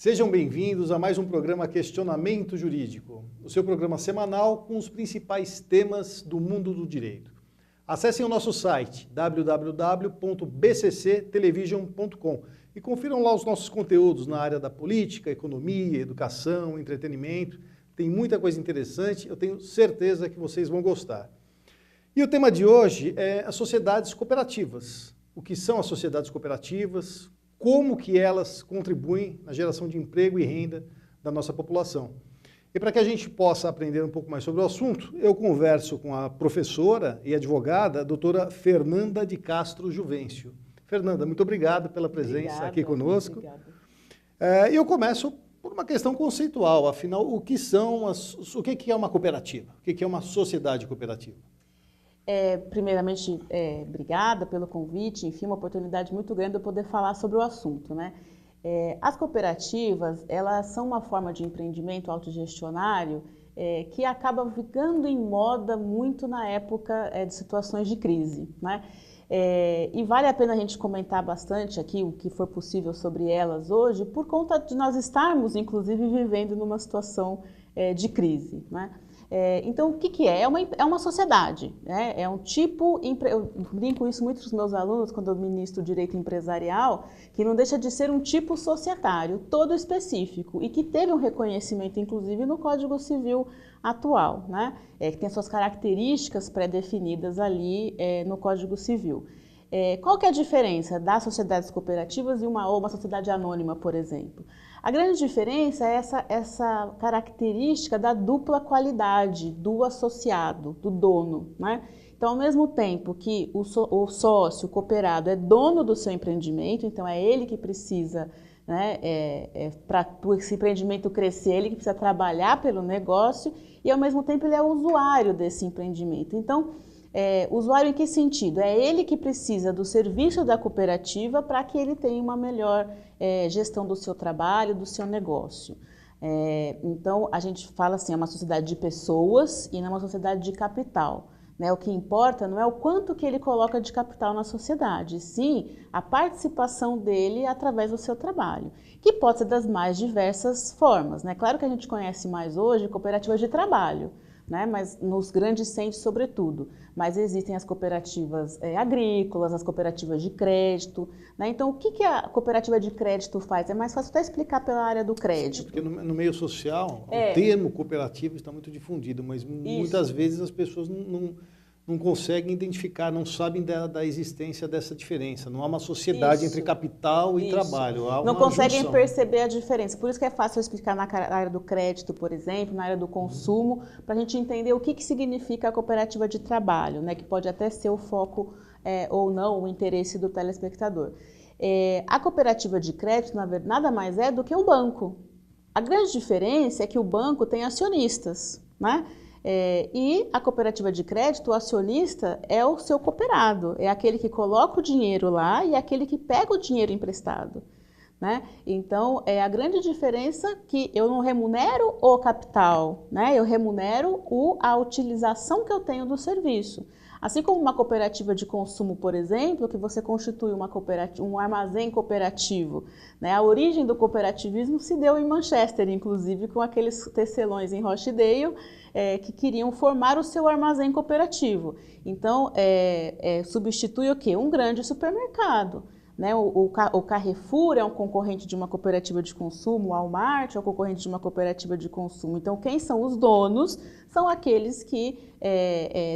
Sejam bem-vindos a mais um programa Questionamento Jurídico, o seu programa semanal com os principais temas do mundo do direito. Acessem o nosso site www.bcctelevision.com e confiram lá os nossos conteúdos na área da política, economia, educação, entretenimento. Tem muita coisa interessante, eu tenho certeza que vocês vão gostar. E o tema de hoje é as sociedades cooperativas. O que são as sociedades cooperativas? Como que elas contribuem na geração de emprego e renda da nossa população. E para que a gente possa aprender um pouco mais sobre o assunto, eu converso com a professora e advogada, a doutora Fernanda de Castro Juvencio. Fernanda, muito obrigado pela presença aqui conosco. E eu começo por uma questão conceitual, afinal, o que é uma cooperativa? O que é uma sociedade cooperativa? Primeiramente, obrigada pelo convite, enfim, uma oportunidade muito grande de eu poder falar sobre o assunto, né? As cooperativas, elas são uma forma de empreendimento autogestionário que acaba ficando em moda muito na época de situações de crise, né? E vale a pena a gente comentar bastante aqui o que for possível sobre elas hoje, por conta de nós estarmos, inclusive, vivendo numa situação de crise, né? Então, o que é? É uma sociedade, né? É um tipo, eu brinco isso muito com os meus alunos quando eu ministro direito empresarial, que não deixa de ser um tipo societário, todo específico, e que teve um reconhecimento, inclusive, no Código Civil atual, né? Que tem suas características pré-definidas ali no Código Civil. Qual que é a diferença das sociedades cooperativas e uma sociedade anônima, por exemplo? A grande diferença é essa característica da dupla qualidade do associado, do dono, né? Então, ao mesmo tempo que o sócio, o cooperado, é dono do seu empreendimento, então é ele que precisa, né, para esse empreendimento crescer, ele que precisa trabalhar pelo negócio e, ao mesmo tempo, ele é usuário desse empreendimento. Então, usuário em que sentido? É ele que precisa do serviço da cooperativa para que ele tenha uma melhor gestão do seu trabalho, do seu negócio. Então, a gente fala assim, é uma sociedade de pessoas e não é uma sociedade de capital, né? O que importa não é o quanto que ele coloca de capital na sociedade, sim a participação dele através do seu trabalho, que pode ser das mais diversas formas, né? Claro que a gente conhece mais hoje cooperativas de trabalho, né? Mas nos grandes centros, sobretudo. Mas existem as cooperativas agrícolas, as cooperativas de crédito, né? Então, o que a cooperativa de crédito faz? É mais fácil até explicar pela área do crédito. Porque no meio social, o termo cooperativa está muito difundido, mas muitas vezes as pessoas não conseguem identificar, não sabem da existência dessa diferença. Não há uma sociedade entre capital e trabalho. Há não uma conseguem junção. Perceber a diferença. Por isso que é fácil eu explicar na área do crédito, por exemplo, na área do consumo, para a gente entender o que significa a cooperativa de trabalho, né? Que pode até ser o foco ou não, o interesse do telespectador. A cooperativa de crédito, na verdade, nada mais é do que um banco. A grande diferença é que o banco tem acionistas, né? E a cooperativa de crédito, o acionista é o seu cooperado, é aquele que coloca o dinheiro lá e é aquele que pega o dinheiro emprestado, né? Então, a grande diferença que eu não remunero o capital, né? Eu remunero a utilização que eu tenho do serviço. Assim como uma cooperativa de consumo, por exemplo, que você constitui um armazém cooperativo, né? A origem do cooperativismo se deu em Manchester, inclusive, com aqueles tecelões em Rochdale que queriam formar o seu armazém cooperativo. Então, substitui o quê? Um grande supermercado. Né? O Carrefour é um concorrente de uma cooperativa de consumo, o Walmart é um concorrente de uma cooperativa de consumo. Então, quem são os donos? São aqueles que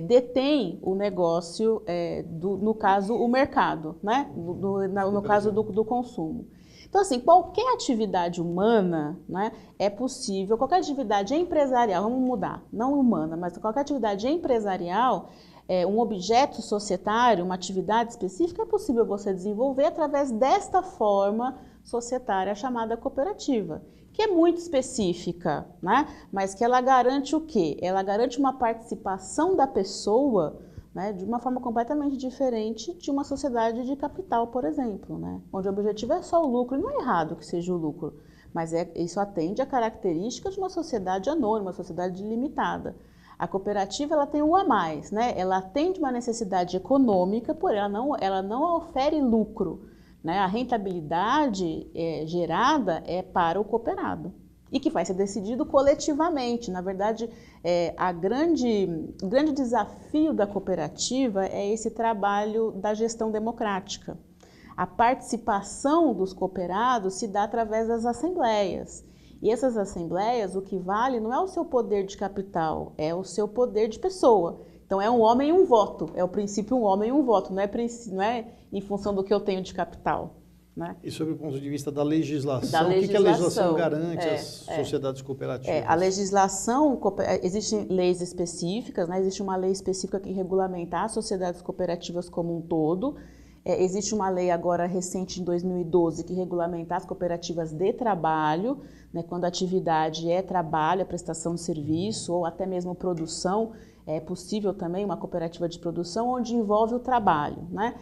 detêm o negócio, no caso, o mercado, né? No caso do consumo. Então, assim, qualquer atividade humana, né, é possível, qualquer atividade empresarial, vamos mudar, não humana, mas qualquer atividade empresarial, um objeto societário, uma atividade específica, é possível você desenvolver através desta forma societária chamada cooperativa, que é muito específica, né? Mas que ela garante o quê? Ela garante uma participação da pessoa, né, de uma forma completamente diferente de uma sociedade de capital, por exemplo, né? Onde o objetivo é só o lucro, e não é errado que seja o lucro, mas isso atende à característica de uma sociedade anônima, uma sociedade limitada. A cooperativa ela tem o a mais, né? Ela atende uma necessidade econômica, porém ela não ofere lucro, né? A rentabilidade gerada é para o cooperado e que vai ser decidido coletivamente. Na verdade, o grande desafio da cooperativa é esse trabalho da gestão democrática. A participação dos cooperados se dá através das assembleias. E essas assembleias, o que vale não é o seu poder de capital, é o seu poder de pessoa. Então é um homem e um voto, é o princípio um homem e um voto, não é em função do que eu tenho de capital. Né? E sobre o ponto de vista da legislação, o que a legislação garante às sociedades cooperativas? A legislação, existem leis específicas, né? Existe uma lei específica que regulamenta as sociedades cooperativas como um todo. Existe uma lei agora recente, em 2012, que regulamenta as cooperativas de trabalho, né? Quando a atividade é trabalho, a prestação de serviço ou até mesmo produção. É possível também uma cooperativa de produção onde envolve o trabalho, né?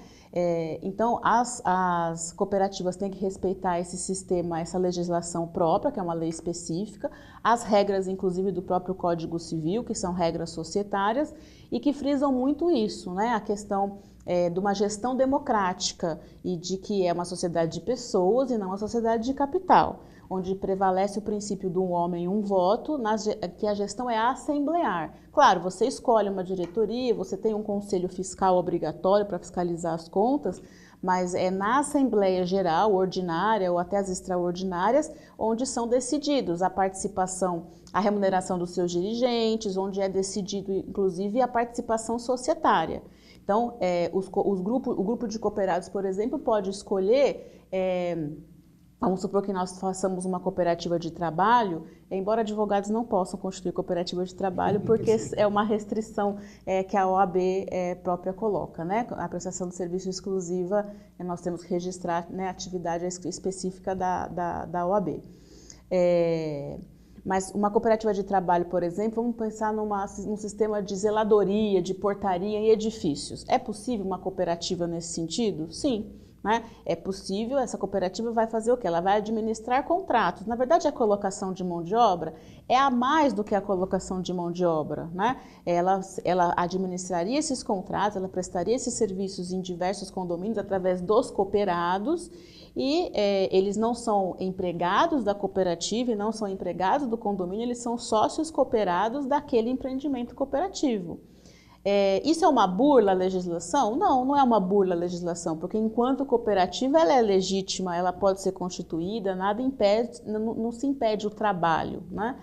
Então, as cooperativas têm que respeitar esse sistema, essa legislação própria, que é uma lei específica, as regras, inclusive, do próprio Código Civil, que são regras societárias, e que frisam muito isso, né? A questão de uma gestão democrática e de que é uma sociedade de pessoas e não uma sociedade de capital, onde prevalece o princípio do um homem e um voto, que a gestão é assemblear. Claro, você escolhe uma diretoria, você tem um conselho fiscal obrigatório para fiscalizar as contas, mas é na Assembleia Geral, ordinária ou até as extraordinárias, onde são decididos a participação, a remuneração dos seus dirigentes, onde é decidido, inclusive, a participação societária. Então, o grupo de cooperados, por exemplo, pode escolher... Vamos supor que nós façamos uma cooperativa de trabalho, embora advogados não possam constituir cooperativa de trabalho, porque é uma restrição que a OAB própria coloca, né? A prestação de serviço exclusiva, nós temos que registrar, né, a atividade específica da OAB. Mas uma cooperativa de trabalho, por exemplo, vamos pensar num sistema de zeladoria, de portaria em edifícios. É possível uma cooperativa nesse sentido? Sim. Né? É possível, essa cooperativa vai fazer o quê? Ela vai administrar contratos. Na verdade, a colocação de mão de obra é a mais do que a colocação de mão de obra. Né? Ela administraria esses contratos, ela prestaria esses serviços em diversos condomínios através dos cooperados e eles não são empregados da cooperativa e não são empregados do condomínio, eles são sócios cooperados daquele empreendimento cooperativo. Isso é uma burla à legislação? Não, não é uma burla à legislação, porque enquanto cooperativa ela é legítima, ela pode ser constituída, nada impede, não se impede o trabalho, né?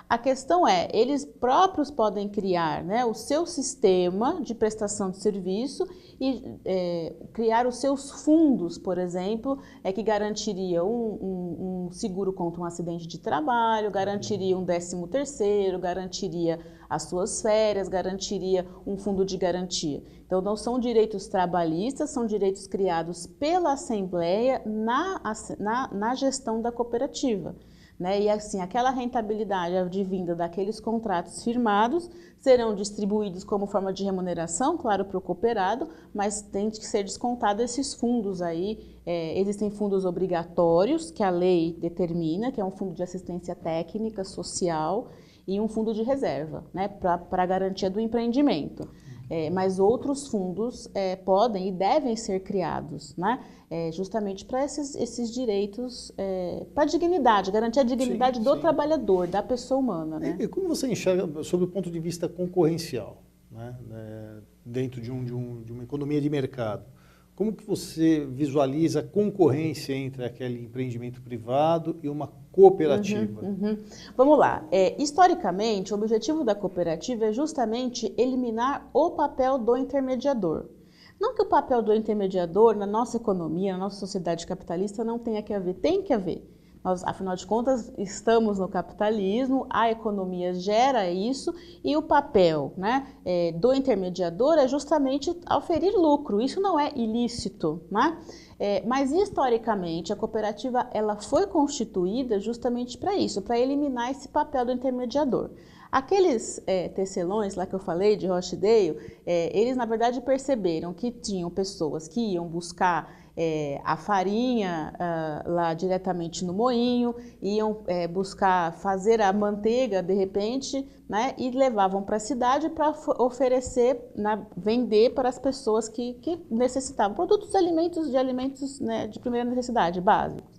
A questão é, eles próprios podem criar, né, o seu sistema de prestação de serviço e criar os seus fundos, por exemplo, que garantiria um seguro contra um acidente de trabalho, garantiria um 13º, garantiria as suas férias, garantiria um fundo de garantia. Então, não são direitos trabalhistas, são direitos criados pela Assembleia na gestão da cooperativa. Né? E assim, aquela rentabilidade advinda daqueles contratos firmados serão distribuídos como forma de remuneração, claro, para o cooperado, mas tem que ser descontado esses fundos aí. Existem fundos obrigatórios que a lei determina, que é um fundo de assistência técnica, social e um fundo de reserva, né, para a garantia do empreendimento. Mas outros fundos podem e devem ser criados, né, justamente para esses direitos, para a dignidade, garantir a dignidade do trabalhador, da pessoa humana. Né? E como você enxerga, sob o ponto de vista concorrencial, né, dentro de uma economia de mercado, como que você visualiza a concorrência entre aquele empreendimento privado e uma cooperativa? Vamos lá. Historicamente, o objetivo da cooperativa é justamente eliminar o papel do intermediador. Não que o papel do intermediador na nossa economia, na nossa sociedade capitalista não tenha que haver, tem que haver. Nós, afinal de contas, estamos no capitalismo, a economia gera isso e o papel, né, do intermediador é justamente oferir lucro. Isso não é ilícito, né? Mas historicamente a cooperativa ela foi constituída justamente para isso, para eliminar esse papel do intermediador. Aqueles tecelões lá que eu falei de Rochdale, eles na verdade perceberam que tinham pessoas que iam buscar a farinha lá diretamente no moinho, iam buscar fazer a manteiga de repente, né, e levavam para a cidade para oferecer, vender para as pessoas que necessitavam produtos de alimentos, né, de primeira necessidade, básicos.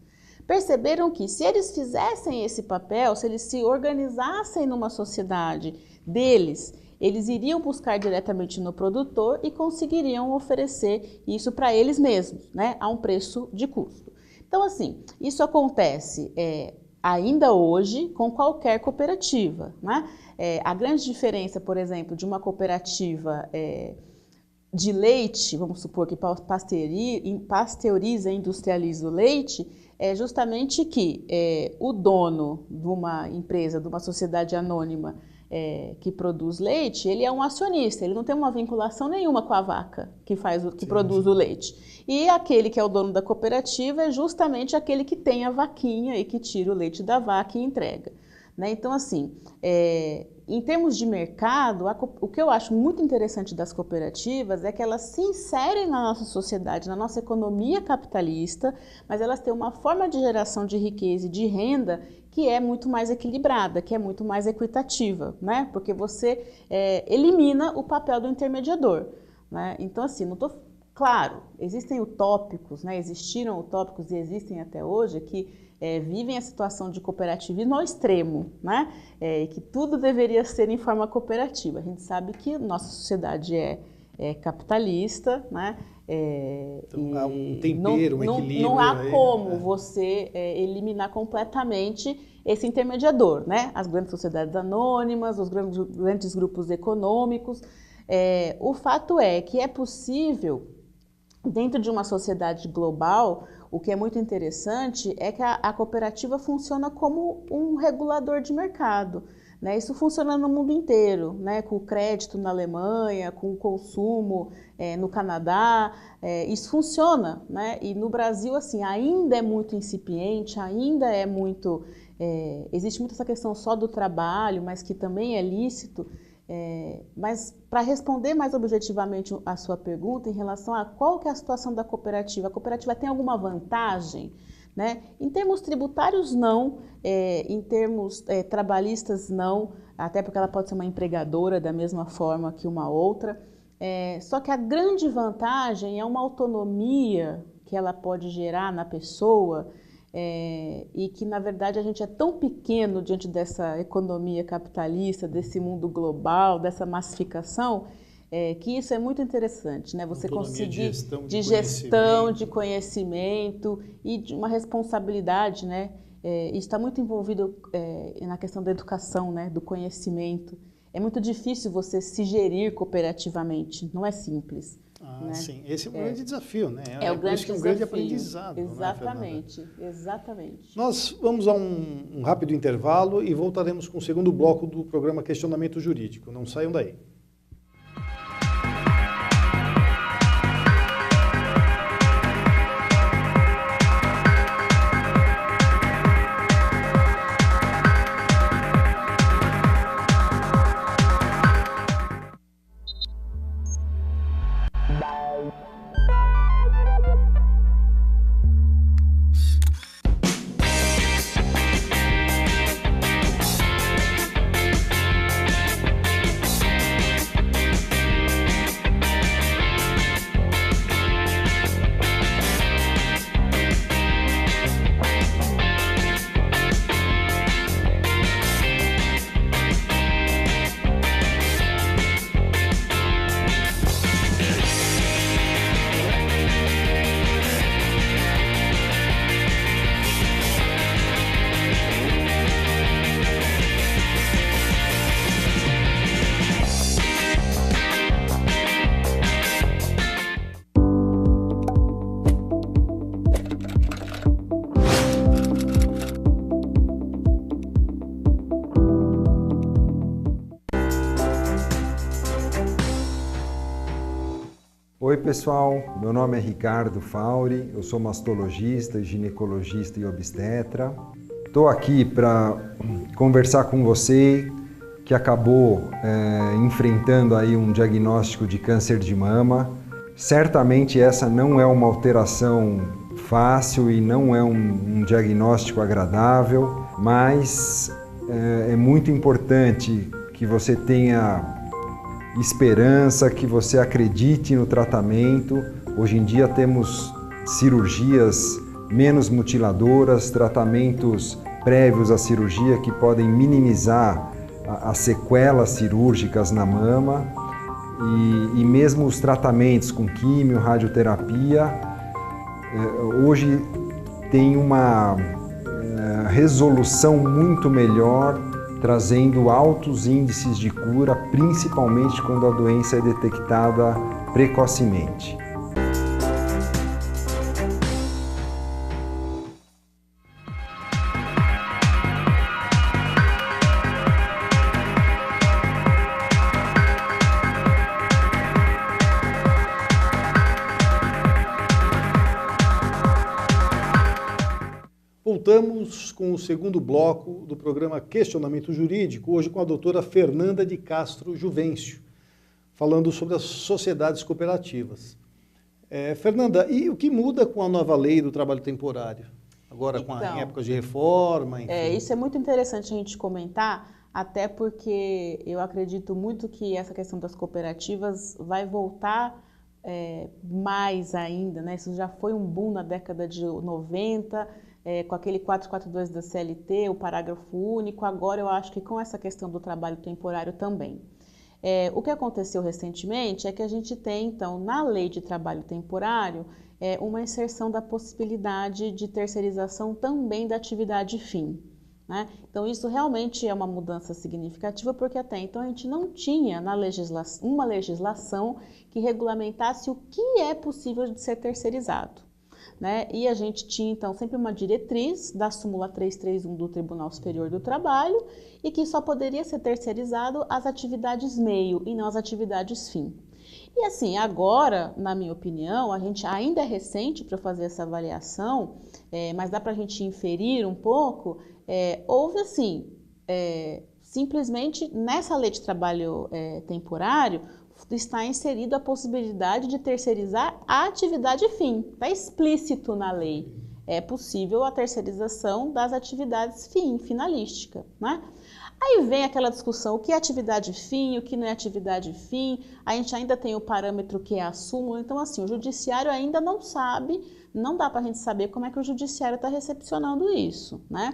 Perceberam que se eles fizessem esse papel, se eles se organizassem numa sociedade deles, eles iriam buscar diretamente no produtor e conseguiriam oferecer isso para eles mesmos, né, a um preço de custo. Então, assim, isso acontece ainda hoje com qualquer cooperativa, né? A grande diferença, por exemplo, de uma cooperativa de leite, vamos supor que pasteuriza e industrializa o leite, é justamente que o dono de uma empresa, de uma sociedade anônima que produz leite, ele é um acionista, ele não tem uma vinculação nenhuma com a vaca que produz o leite. E aquele que é o dono da cooperativa é justamente aquele que tem a vaquinha e que tira o leite da vaca e entrega. Né? Então, assim, em termos de mercado, o que eu acho muito interessante das cooperativas é que elas se inserem na nossa sociedade, na nossa economia capitalista, mas elas têm uma forma de geração de riqueza e de renda que é muito mais equilibrada, que é muito mais equitativa, né? Porque você elimina o papel do intermediador. Né? Então, assim, claro, existem utópicos, né? Existiram utópicos e existem até hoje que vivem a situação de cooperativismo ao extremo, né? Que tudo deveria ser em forma cooperativa. A gente sabe que nossa sociedade é capitalista, né? Então, há um tempero, um equilíbrio. Não há como você eliminar completamente esse intermediador, né? As grandes sociedades anônimas, os grandes grupos econômicos. O fato é que é possível, dentro de uma sociedade global, o que é muito interessante é que a cooperativa funciona como um regulador de mercado. Né? Isso funciona no mundo inteiro, né? Com o crédito na Alemanha, com o consumo no Canadá, isso funciona. Né? E no Brasil, assim, ainda é muito incipiente, ainda é muito... existe muito essa questão só do trabalho, mas que também é lícito. Mas para responder mais objetivamente a sua pergunta em relação a qual que é a situação da cooperativa, a cooperativa tem alguma vantagem? Né? Em termos tributários, não. Em termos trabalhistas, não, até porque ela pode ser uma empregadora da mesma forma que uma outra. Só que a grande vantagem é uma autonomia que ela pode gerar na pessoa, e que, na verdade, a gente é tão pequeno diante dessa economia capitalista, desse mundo global, dessa massificação, que isso é muito interessante, né? Você conseguir de gestão, de conhecimento e de uma responsabilidade, né? Isso está muito envolvido na questão da educação, né? Do conhecimento. É muito difícil você se gerir cooperativamente, não é simples. Né? Sim, esse é um grande desafio, né? É o grande desafio. Um grande aprendizado. Exatamente, né, exatamente. Nós vamos a um rápido intervalo e voltaremos com o segundo bloco do programa Questionamento Jurídico. Não saiam daí. Oi pessoal, meu nome é Ricardo Fauri, eu sou mastologista, ginecologista e obstetra. Estou aqui para conversar com você que acabou enfrentando aí um diagnóstico de câncer de mama Certamente essa não é uma alteração fácil e não é um diagnóstico agradável, mas é muito importante que você tenha esperança, que você acredite no tratamento. Hoje em dia temos cirurgias menos mutiladoras, tratamentos prévios à cirurgia que podem minimizar as sequelas cirúrgicas na mama e mesmo os tratamentos com químio, radioterapia, hoje tem uma resolução muito melhor, trazendo altos índices de cura, principalmente quando a doença é detectada precocemente. Voltamos com o segundo bloco do programa Questionamento Jurídico, hoje com a doutora Fernanda de Castro Juvencio, falando sobre as sociedades cooperativas. Fernanda, e o que muda com a nova lei do trabalho temporário? Agora em épocas de reforma, enfim. Isso é muito interessante a gente comentar, até porque eu acredito muito que essa questão das cooperativas vai voltar mais ainda, né? Isso já foi um boom na década de 90, com aquele 442 da CLT, o parágrafo único, agora eu acho que com essa questão do trabalho temporário também. O que aconteceu recentemente é que a gente tem, então, na lei de trabalho temporário, uma inserção da possibilidade de terceirização também da atividade fim, né? Então, isso realmente é uma mudança significativa, porque até então a gente não tinha uma legislação que regulamentasse o que é possível de ser terceirizado, né? E a gente tinha, então, sempre uma diretriz da súmula 331 do Tribunal Superior do Trabalho e que só poderia ser terceirizado as atividades meio e não as atividades fim. E assim, agora, na minha opinião, a gente ainda é recente para fazer essa avaliação, mas dá para a gente inferir um pouco, houve assim, simplesmente nessa lei de trabalho temporário, está inserida a possibilidade de terceirizar a atividade fim. Está explícito na lei. É possível a terceirização das atividades fim, finalística, né? Aí vem aquela discussão, o que é atividade fim, o que não é atividade fim, a gente ainda tem o parâmetro que é a súmula, então assim, o judiciário ainda não sabe, não dá para a gente saber como é que o judiciário está recepcionando isso, né?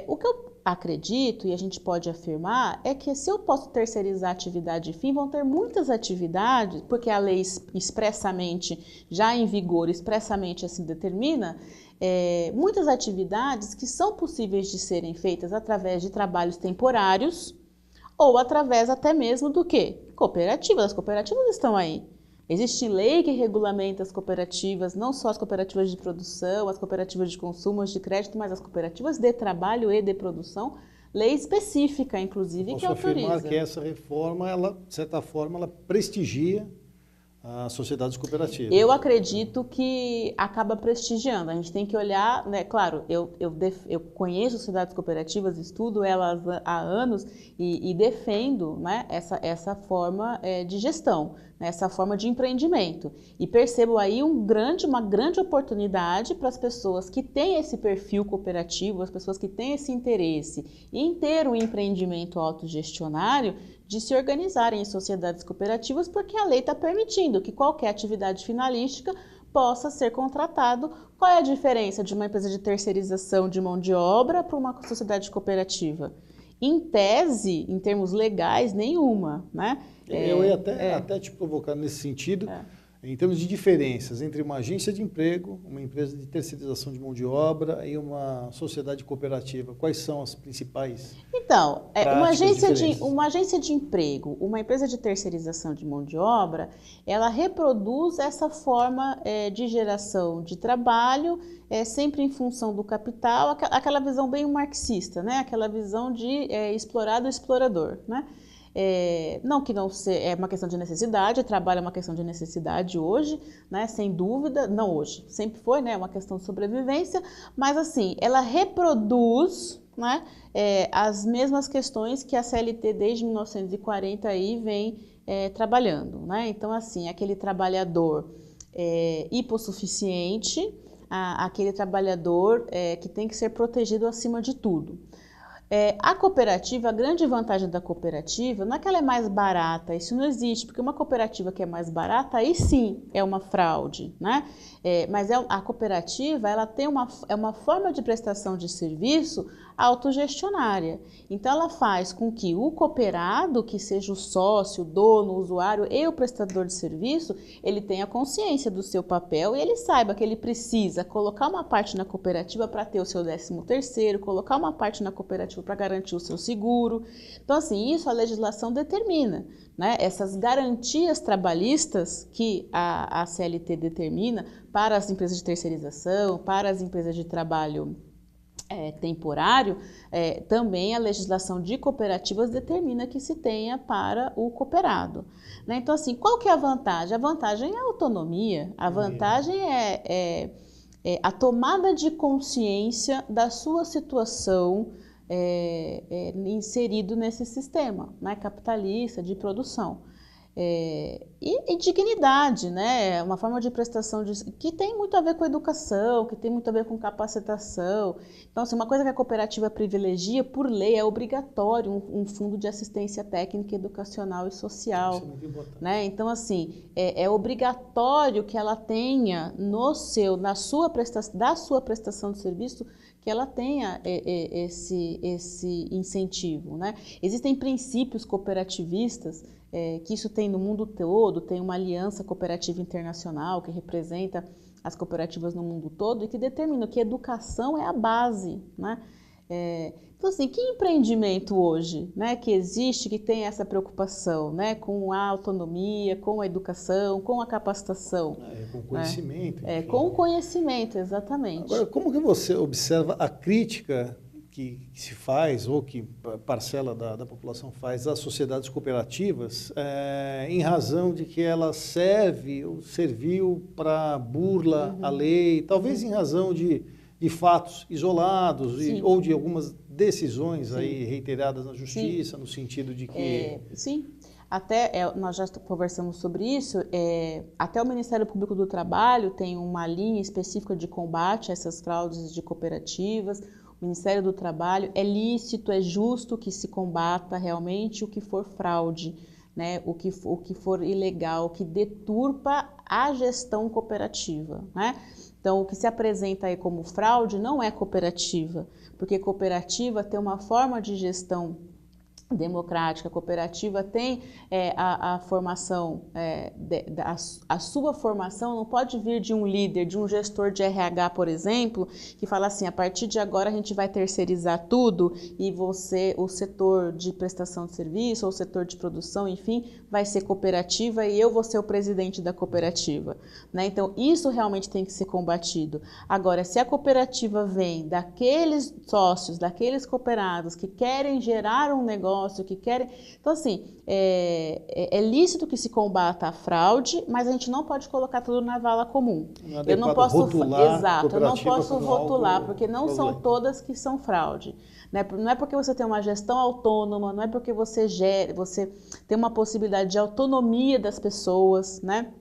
O que eu acredito, e a gente pode afirmar, é que se eu posso terceirizar a atividade fim, vão ter muitas atividades, porque a lei expressamente, já em vigor, expressamente assim determina, muitas atividades que são possíveis de serem feitas através de trabalhos temporários ou através até mesmo do quê? Cooperativas. As cooperativas estão aí. Existe lei que regulamenta as cooperativas, não só as cooperativas de produção, as cooperativas de consumo, as de crédito, mas as cooperativas de trabalho e de produção, lei específica, inclusive, que autoriza. Posso afirmar que essa reforma, ela, de certa forma, ela prestigia as sociedades cooperativas. Eu acredito que acaba prestigiando. A gente tem que olhar, né? Claro, eu conheço sociedades cooperativas, estudo elas há anos e defendo, né, essa forma de gestão, né, essa forma de empreendimento. E percebo aí uma grande oportunidade para as pessoas que têm esse perfil cooperativo, as pessoas que têm esse interesse em ter um empreendimento autogestionário, de se organizarem em sociedades cooperativas, porque a lei está permitindo que qualquer atividade finalística possa ser contratado. Qual é a diferença de uma empresa de terceirização de mão de obra para uma sociedade cooperativa? Em tese, em termos legais, nenhuma, né? Eu ia até te provocar nesse sentido, em termos de diferenças entre uma agência de emprego, uma empresa de terceirização de mão de obra e uma sociedade cooperativa. Quais são as principais? Então, uma agência de emprego, uma empresa de terceirização de mão de obra, ela reproduz essa forma de geração de trabalho, sempre em função do capital, aquela visão bem marxista, né? Aquela visão de explorado e explorador, né? Não que não seja, é uma questão de necessidade, trabalho é uma questão de necessidade hoje, né, sem dúvida, não hoje, sempre foi, né, uma questão de sobrevivência, mas assim, ela reproduz, né, as mesmas questões que a CLT desde 1940 aí vem trabalhando, né? Então, assim, aquele trabalhador hipossuficiente, aquele trabalhador que tem que ser protegido acima de tudo. A cooperativa, a grande vantagem da cooperativa não é que ela é mais barata, isso não existe, porque uma cooperativa que é mais barata, aí sim é uma fraude, né? Mas a cooperativa, ela tem uma forma de prestação de serviço autogestionária. Então, ela faz com que o cooperado, que seja o sócio, o dono, o usuário e o prestador de serviço, ele tenha consciência do seu papel e ele saiba que ele precisa colocar uma parte na cooperativa para ter o seu 13º, colocar uma parte na cooperativa para garantir o seu seguro. Então, assim, isso a legislação determina, né? Essas garantias trabalhistas que a CLT determina para as empresas de terceirização, para as empresas de trabalho temporário, também a legislação de cooperativas determina que se tenha para o cooperado, né? Então, assim, qual que é a vantagem? A vantagem é a autonomia, a vantagem é a tomada de consciência da sua situação inserido nesse sistema, né, capitalista de produção. E dignidade, né? Uma forma de prestação que tem muito a ver com educação, que tem muito a ver com capacitação. Então, assim, uma coisa que a cooperativa privilegia, por lei, é obrigatório um fundo de assistência técnica, educacional e social, né? Então, assim, é obrigatório que ela tenha da sua prestação de serviço, que ela tenha esse incentivo, né? Existem princípios cooperativistas que isso tem no mundo todo, tem uma aliança cooperativa internacional que representa as cooperativas no mundo todo e que determina que educação é a base, né? Então, assim, que empreendimento hoje, né, que existe, que tem essa preocupação, né, com a autonomia, com a educação, com a capacitação? Com o conhecimento. Com o conhecimento, exatamente. Agora, como que você observa a crítica que se faz, ou que parcela da população faz, às sociedades cooperativas, em razão de que ela serviu para burla à lei, talvez em razão de fatos isolados ou de algumas decisões aí reiteradas na justiça, no sentido de que... Sim, até nós já conversamos sobre isso, até o Ministério Público do Trabalho tem uma linha específica de combate a essas fraudes de cooperativas. O Ministério do Trabalho, é lícito, é justo que se combata realmente o que for fraude, né? O que for ilegal, o que deturpa a gestão cooperativa, né? Então, o que se apresenta aí como fraude não é cooperativa, porque cooperativa tem uma forma de gestão democrática, a cooperativa tem a formação, a sua formação não pode vir de um líder, de um gestor de RH, por exemplo, que fala assim, a partir de agora a gente vai terceirizar tudo e você, o setor de prestação de serviço, ou o setor de produção, enfim, vai ser cooperativa e eu vou ser o presidente da cooperativa, né? Então, isso realmente tem que ser combatido. Agora, se a cooperativa vem daqueles sócios, daqueles cooperados que querem gerar um negócio, que querem... Então, assim, é lícito que se combata a fraude, mas a gente não pode colocar tudo na vala comum. Eu não posso rotular. Exato, eu não posso rotular, porque não são todas que são fraude. Não é porque você tem uma gestão autônoma, não é porque você tem uma possibilidade de autonomia das pessoas, né,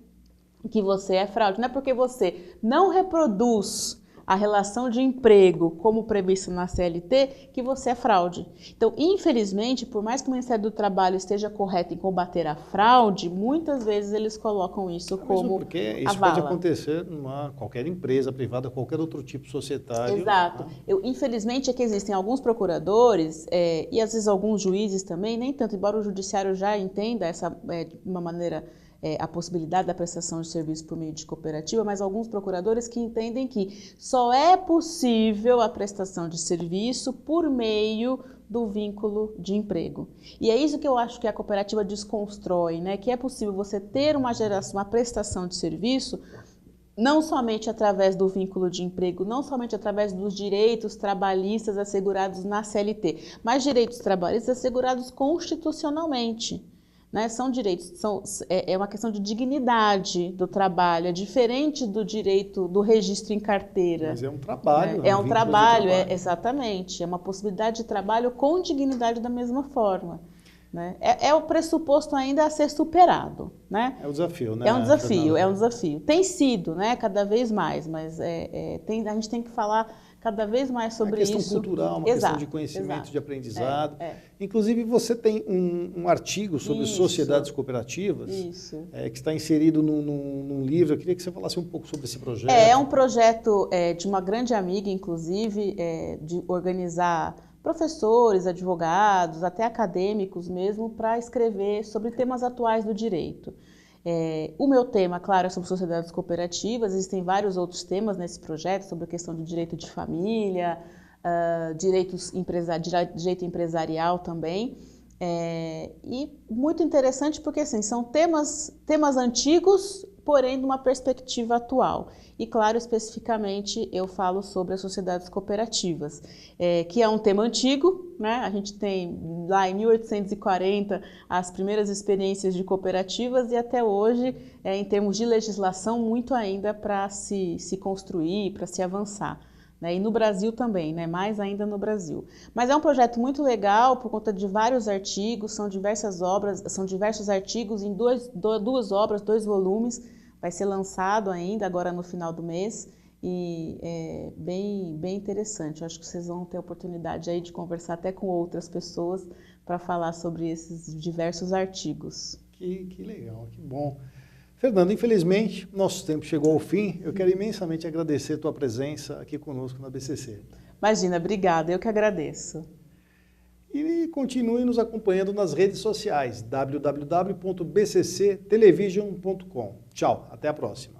que você é fraude. Não é porque você não reproduz a relação de emprego como previsto na CLT, que você é fraude. Então, infelizmente, por mais que o Ministério do Trabalho esteja correto em combater a fraude, muitas vezes eles colocam isso como porque isso pode acontecer numa qualquer empresa privada, qualquer outro tipo societário. Exato. Infelizmente é que existem alguns procuradores e às vezes alguns juízes também, nem tanto, embora o judiciário já entenda essa de uma maneira a possibilidade da prestação de serviço por meio de cooperativa, mas alguns procuradores que entendem que só é possível a prestação de serviço por meio do vínculo de emprego. E é isso que eu acho que a cooperativa desconstrói, né? Que é possível você ter uma prestação de serviço não somente através do vínculo de emprego, não somente através dos direitos trabalhistas assegurados na CLT, mas direitos trabalhistas assegurados constitucionalmente. Né, são direitos, é uma questão de dignidade do trabalho, é diferente do direito do registro em carteira. Mas é um trabalho. É um trabalho, exatamente, é uma possibilidade de trabalho com dignidade da mesma forma. né? É o pressuposto ainda a ser superado, né? É o desafio, né? É um desafio, é um desafio. Tem sido, né? Cada vez mais, mas a gente tem que falar cada vez mais sobre isso. Uma questão cultural, uma questão de conhecimento, de aprendizado. Inclusive, você tem um artigo sobre sociedades cooperativas, que está inserido num livro. Eu queria que você falasse um pouco sobre esse projeto. É um projeto de uma grande amiga, inclusive, de organizar professores, advogados, até acadêmicos mesmo, para escrever sobre temas atuais do direito. O meu tema, claro, é sobre sociedades cooperativas. Existem vários outros temas nesse projeto, sobre a questão do direito de família, direito empresarial também. E muito interessante porque assim, são temas antigos, porém de uma perspectiva atual. E claro, especificamente eu falo sobre as sociedades cooperativas, que é um tema antigo, né? A gente tem lá em 1840 as primeiras experiências de cooperativas e até hoje, em termos de legislação, muito ainda para se construir, para se avançar. E no Brasil também, né? Mais ainda no Brasil. Mas é um projeto muito legal por conta de vários artigos, são diversas obras, são diversos artigos em duas obras, 2 volumes. Vai ser lançado ainda agora no final do mês e é bem interessante. Eu acho que vocês vão ter a oportunidade aí de conversar até com outras pessoas para falar sobre esses diversos artigos. Que legal, que bom. Fernanda, infelizmente, nosso tempo chegou ao fim. Eu quero imensamente agradecer a tua presença aqui conosco na BCC. Imagina, obrigada, eu que agradeço. E continue nos acompanhando nas redes sociais, www.bcctelevision.com. Tchau, até a próxima.